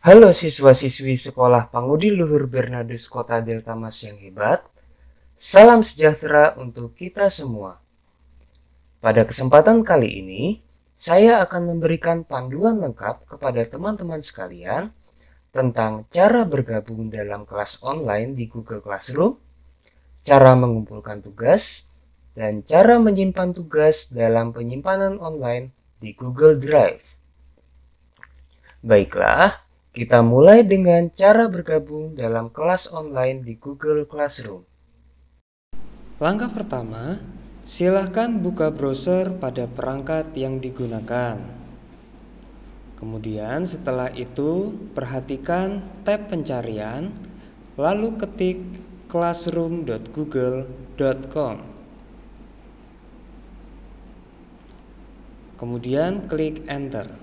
Halo siswa-siswi Sekolah Pangudi Luhur Bernardus Kota Delta Mas yang hebat. Salam sejahtera untuk kita semua. Pada kesempatan kali ini, saya akan memberikan panduan lengkap kepada teman-teman sekalian tentang cara bergabung dalam kelas online di Google Classroom, cara mengumpulkan tugas, dan cara menyimpan tugas dalam penyimpanan online di Google Drive. Baiklah, kita mulai dengan cara bergabung dalam kelas online di Google Classroom. Langkah pertama, silakan buka browser pada perangkat yang digunakan. Kemudian setelah itu, perhatikan tab pencarian, lalu ketik classroom.google.com. Kemudian klik enter.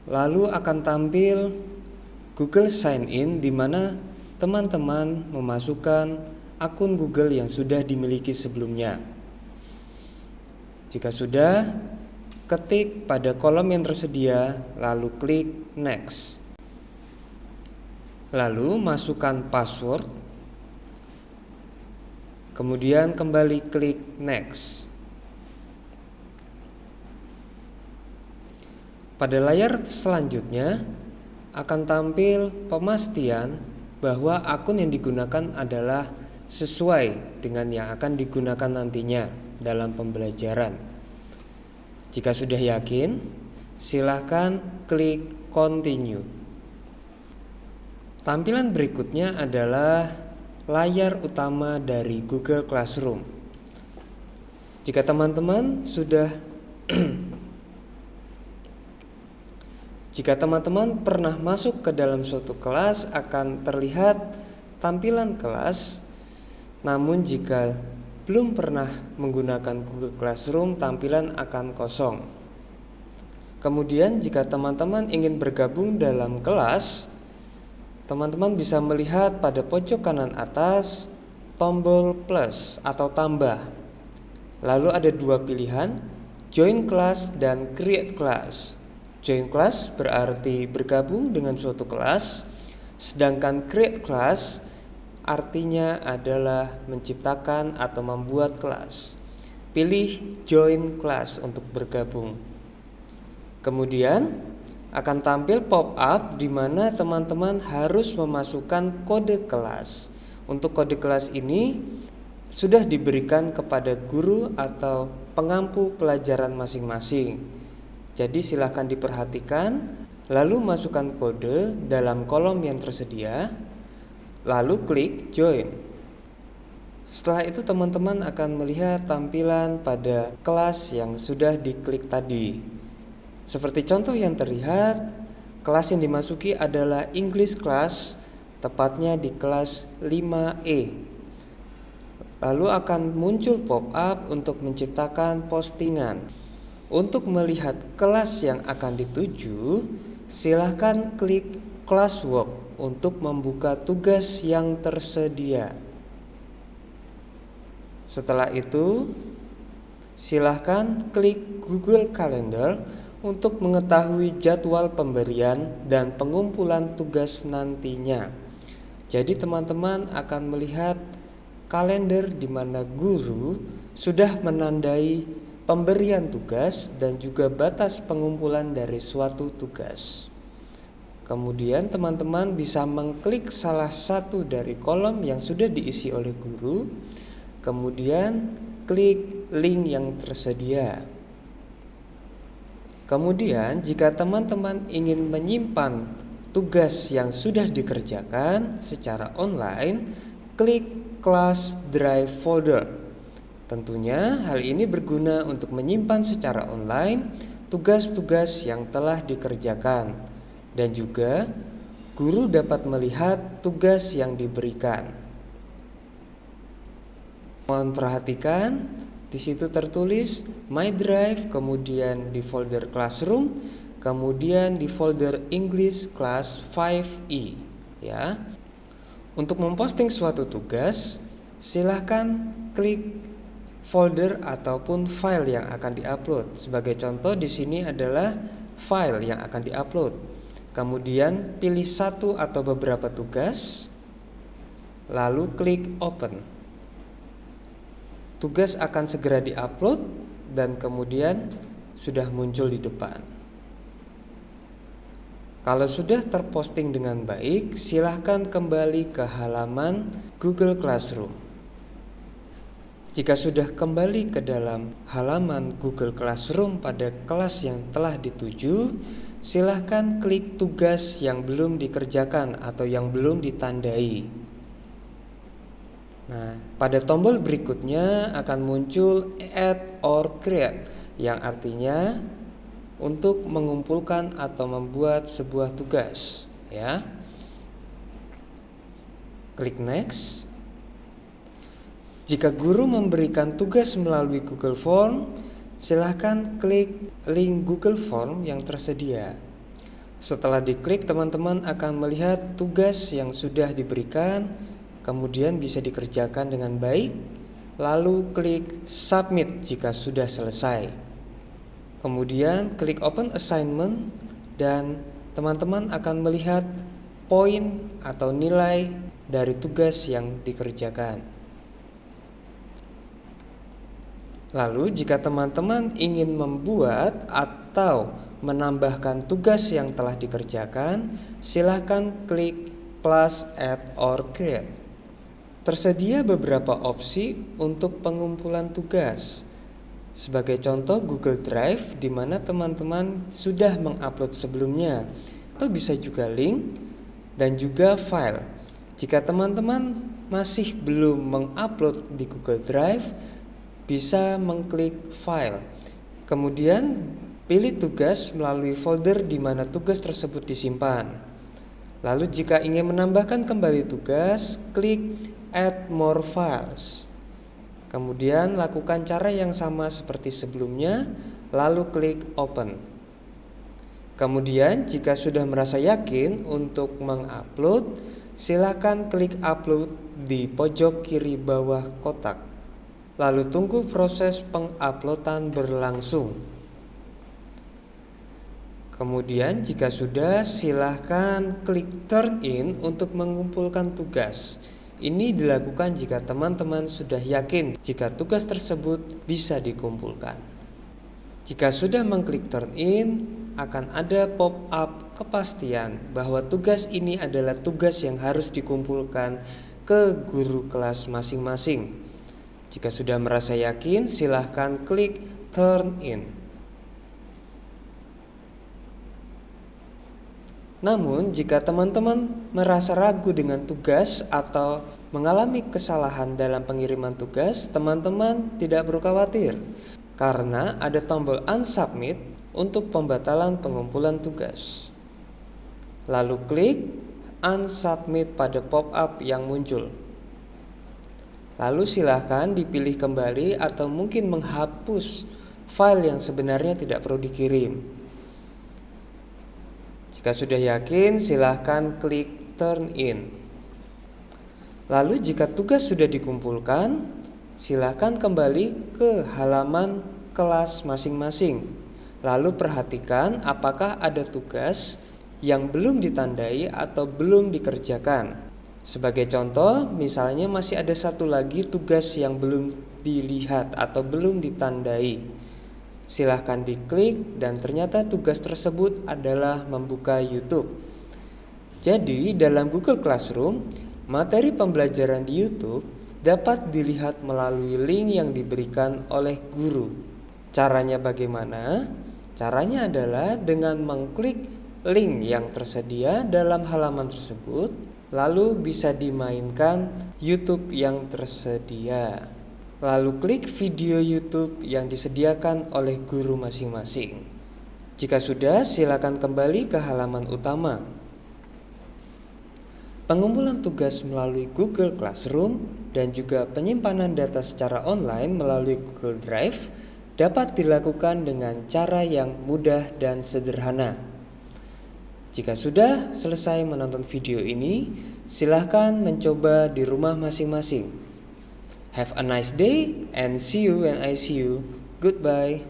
Lalu akan tampil Google Sign In di mana teman-teman memasukkan akun Google yang sudah dimiliki sebelumnya. Jika sudah, ketik pada kolom yang tersedia, lalu klik Next. Lalu masukkan password, kemudian kembali klik Next. Pada layar selanjutnya akan tampil pemastian bahwa akun yang digunakan adalah sesuai dengan yang akan digunakan nantinya dalam pembelajaran. Jika sudah yakin, silakan klik Continue. Tampilan berikutnya adalah layar utama dari Google Classroom. Jika teman-teman Jika teman-teman pernah masuk ke dalam suatu kelas, akan terlihat tampilan kelas. Namun jika belum pernah menggunakan Google Classroom, tampilan akan kosong. Kemudian jika teman-teman ingin bergabung dalam kelas, teman-teman bisa melihat pada pojok kanan atas tombol plus atau tambah. Lalu ada dua pilihan, Join Class dan Create Class. Join class berarti bergabung dengan suatu kelas, sedangkan create class artinya adalah menciptakan atau membuat kelas. Pilih join class untuk bergabung. Kemudian akan tampil pop-up di mana teman-teman harus memasukkan kode kelas. Untuk kode kelas ini sudah diberikan kepada guru atau pengampu pelajaran masing-masing. Jadi silahkan diperhatikan, lalu masukkan kode dalam kolom yang tersedia, lalu klik join. Setelah itu teman-teman akan melihat tampilan pada kelas yang sudah diklik tadi. Seperti contoh yang terlihat, kelas yang dimasuki adalah English class, tepatnya di kelas 5E. Lalu akan muncul pop-up untuk menciptakan postingan. Untuk melihat kelas yang akan dituju, silakan klik Classwork untuk membuka tugas yang tersedia. Setelah itu, silakan klik Google Calendar untuk mengetahui jadwal pemberian dan pengumpulan tugas nantinya. Jadi teman-teman akan melihat kalender di mana guru sudah menandai pemberian tugas dan juga batas pengumpulan dari suatu tugas. Kemudian teman-teman bisa mengklik salah satu dari kolom yang sudah diisi oleh guru, kemudian klik link yang tersedia. Kemudian jika teman-teman ingin menyimpan tugas yang sudah dikerjakan secara online, klik Class Drive Folder. Tentunya hal ini berguna untuk menyimpan secara online tugas-tugas yang telah dikerjakan dan juga guru dapat melihat tugas yang diberikan. Mohon perhatikan, di situ tertulis My Drive, kemudian di folder Classroom, kemudian di folder English Class 5E, ya. Untuk memposting suatu tugas, silahkan klik folder ataupun file yang akan diupload. Sebagai contoh di sini adalah file yang akan diupload. Kemudian pilih satu atau beberapa tugas, lalu klik open. Tugas akan segera diupload dan kemudian sudah muncul di depan. Kalau sudah terposting dengan baik, silahkan kembali ke halaman Google Classroom. Jika sudah kembali ke dalam halaman Google Classroom pada kelas yang telah dituju, silahkan klik tugas yang belum dikerjakan atau yang belum ditandai. Nah, pada tombol berikutnya akan muncul Add or Create, yang artinya untuk mengumpulkan atau membuat sebuah tugas, ya. Klik next. Jika guru memberikan tugas melalui Google Form, silahkan klik link Google Form yang tersedia. Setelah diklik, teman-teman akan melihat tugas yang sudah diberikan, kemudian bisa dikerjakan dengan baik, lalu klik submit jika sudah selesai. Kemudian klik open assignment dan teman-teman akan melihat poin atau nilai dari tugas yang dikerjakan. Lalu jika teman-teman ingin membuat atau menambahkan tugas yang telah dikerjakan, silahkan klik plus, add, or create. Tersedia beberapa opsi untuk pengumpulan tugas. Sebagai contoh, Google Drive di mana teman-teman sudah mengupload sebelumnya, atau bisa juga link dan juga file. Jika teman-teman masih belum mengupload di Google Drive, bisa mengklik file. Kemudian pilih tugas melalui folder di mana tugas tersebut disimpan. Lalu jika ingin menambahkan kembali tugas, klik add more files. Kemudian lakukan cara yang sama seperti sebelumnya, lalu klik open. Kemudian jika sudah merasa yakin untuk mengupload, silakan klik upload di pojok kiri bawah kotak. Lalu tunggu proses penguploadan berlangsung. Kemudian jika sudah, silakan klik turn in untuk mengumpulkan tugas. Ini dilakukan jika teman-teman sudah yakin jika tugas tersebut bisa dikumpulkan. Jika sudah mengklik turn in, akan ada pop-up kepastian bahwa tugas ini adalah tugas yang harus dikumpulkan ke guru kelas masing-masing. Jika sudah merasa yakin, silahkan klik turn in. Namun, jika teman-teman merasa ragu dengan tugas atau mengalami kesalahan dalam pengiriman tugas, teman-teman tidak perlu khawatir karena ada tombol unsubmit untuk pembatalan pengumpulan tugas. Lalu klik unsubmit pada pop-up yang muncul. Lalu silahkan dipilih kembali atau mungkin menghapus file yang sebenarnya tidak perlu dikirim. Jika sudah yakin, silahkan klik turn in. Lalu jika tugas sudah dikumpulkan, silahkan kembali ke halaman kelas masing-masing. Lalu perhatikan apakah ada tugas yang belum ditandai atau belum dikerjakan. Sebagai contoh, misalnya masih ada satu lagi tugas yang belum dilihat atau belum ditandai. Silahkan diklik dan ternyata tugas tersebut adalah membuka YouTube. Jadi dalam Google Classroom, materi pembelajaran di YouTube dapat dilihat melalui link yang diberikan oleh guru. Caranya bagaimana? Caranya adalah dengan mengklik link yang tersedia dalam halaman tersebut, lalu bisa dimainkan YouTube yang tersedia. Lalu klik video YouTube yang disediakan oleh guru masing-masing. Jika sudah, silakan kembali ke halaman utama. Pengumpulan tugas melalui Google Classroom dan juga penyimpanan data secara online melalui Google Drive dapat dilakukan dengan cara yang mudah dan sederhana. Jika sudah selesai menonton video ini, silakan mencoba di rumah masing-masing. Have a nice day and see you when I see you. Goodbye.